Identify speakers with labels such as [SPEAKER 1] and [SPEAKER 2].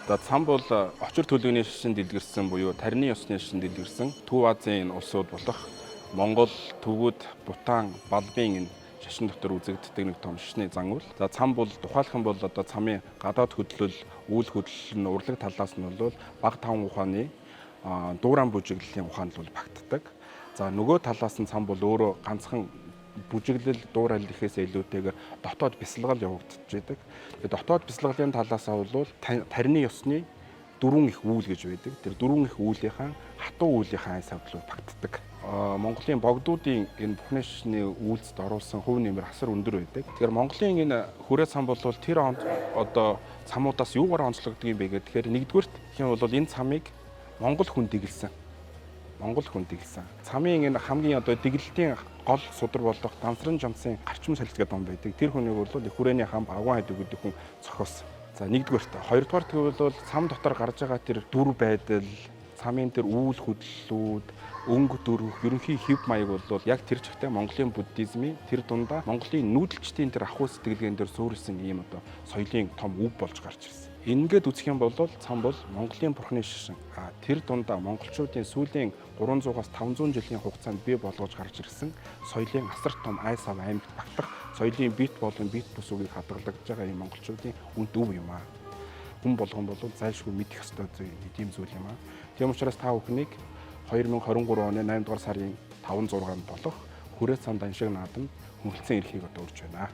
[SPEAKER 1] За цам бол очир төлөвний шашин дэлгэрсэн буюу тарины ёсны шашин дэлгэрсэн Төв Азийн улсууд болох Монгол, Төвөд, Бутан, Балбын энэ шашин дотор үзэгддэг нэг том шашны зан үйл. За цам бол тухайлах юм бол одоо цамын гадаад хөдлөл, үйл хөдлөл нь урлаг талаас нь бол бага таван ухааны дуурайн бүжиглэлийн ухаанд бол багтдаг. За нөгөө талаас нь цам бол өөрөө ганцхан бүжиглэл дуурайлал ихээс илүүтэйгээр дотоод бясалгал явагдаж байдаг. Тэгээд дотоод бясалгалын талаасаа бол тарины ёсны дөрвөн их үйл гэж байдаг. Тэр дөрвөн их үүлийнхэн хатуу үүлийнхэн савдлууд багтдаг. Монголын богдуудын энэ бүхний шашны үйлсд оруулсан хувь нэмэр асар өндөр байдаг. Тэгэхээр Монголын энэ хүрээ цам бол тэр онд одоо цамуудаас юугаар онцлогддог юм бэ гэхээр нэгдүгürt хэм бол энэ цамыг Монгол хүн дэглэсэн. Цамын энэ хамгийн одоо дэглэлтийн гол судар болох Дансран Жамсын гарчим солилт гэдэг ном байдаг. Тэр хүнийг бол их хүрээний хаан Багван хайд гэдэг хүн зохиосон. За нэгдүгээрт, хоёрдугаар тэгвэл цам дотор гарч байгаа тэр дүр байдал, цамын тэр үйл хөдлөлүүд, өнгө дөрвөх, ерөнхий хэв маяг бол яг тэр чигтээ Монголын буддизмын тэр дундаа Монголын нүүдэлчдийн тэр ахуй сэтгэлгээн дээр суурилсан ийм одоо соёлын том өв болж гарч ирсэн. Ингээд үзэх юм бол цам бол Монголын бурхны шашин. Тэр дундаа монголчуудын сүүлийн 300-аас 500 жилийн хугацаанд бий болгож гарч ирсэн соёлын асар том ай сав аймагт багтах соёлын бит болон бит бус үгийг хадгалагдж байгаа юм монголчуудын үнэт өв юм аа. Хүн болгон бол зайлшгүй мэдэх ёстой тийм зүйл юм аа. Тийм учраас та бүхнийг 2023 оны 8 дугаар сарын 5-6-нд болох хүрээ цамд аншиг наадам хөнгөлцөн эрхийг одоо урьж байна.